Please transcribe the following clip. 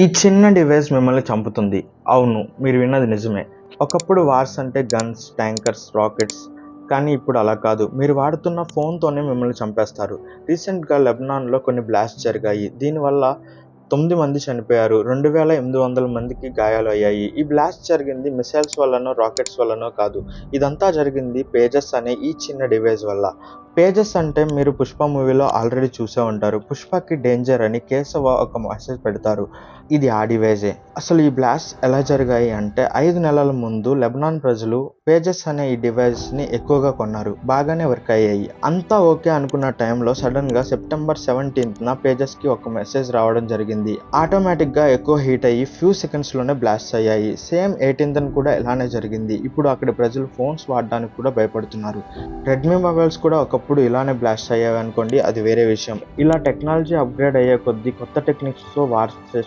ఈ చిన్న డివైస్ మిమ్మల్ని చంపుతుంది. అవును, మీరు విన్నది నిజమే. ఒకప్పుడు వార్స్ అంటే గన్స్, ట్యాంకర్స్, రాకెట్స్. కానీ ఇప్పుడు అలా కాదు. మీరు వాడుతున్న ఫోన్‌తోనే మిమ్మల్ని చంపేస్తారు. రీసెంట్‌గా లెబనాన్‌లో కొన్ని బ్లాస్ట్స్ జరిగాయి. దీనివల్ల 9 మంది చనిపోయారు. 2800 మందికి గాయాలు అయ్యాయి. ఈ బ్లాస్ట్ జరిగింది మిసైల్స్ వల్లనో, రాకెట్స్ వల్లనో కాదు. ఇదంతా జరిగింది పేజెస్ అనే ఈ చిన్న డివైస్ వల్ల. పేజెస్ అంటే మీరు 'పుష్ప' మూవీలో ఆల్రెడీ చూసే ఉంటారు. 'పుష్పకి డేంజర్' అని కేశవ ఒక మెసేజ్ పెడతారు. ఇది ఆ డివైజే. అసలు ఈ బ్లాస్ట్స్ ఎలా జరిగాయి అంటే 5 నెలల ముందు లెబనాన్ ప్రజలు పేజెస్ అనే ఈ డివైస్‌ని ఎక్కువగా కొన్నారు. బాగానే వర్క్ అయ్యాయి. అంతా ఓకే అనుకున్న టైంలో సడెన్‌గా సెప్టెంబర్ 17న పేజెస్‌కి ఒక మెసేజ్ రావడం జరిగింది. ఆటోమేటిక్‌గా ఎక్కువ హీట్ అయ్యి ఫ్యూ సెకండ్స్‌లోనే బ్లాస్ట్ అయ్యాయి. సేమ్ 18న కూడా ఇలానే జరిగింది. ఇప్పుడు అక్కడి ప్రజలు ఫోన్స్ వాడడానికి కూడా భయపడుతున్నారు. రెడ్మీ మొబైల్స్ కూడా ఒకప్పుడు ఇలానే బ్లాస్ట్ అయ్యాయి అనుకోండి, అది వేరే విషయం. ఇలా టెక్నాలజీ అప్‌గ్రేడ్ అయ్యే కొద్దీ కొత్త టెక్నిక్స్‌తో వార్స్ చేస్తున్నారు.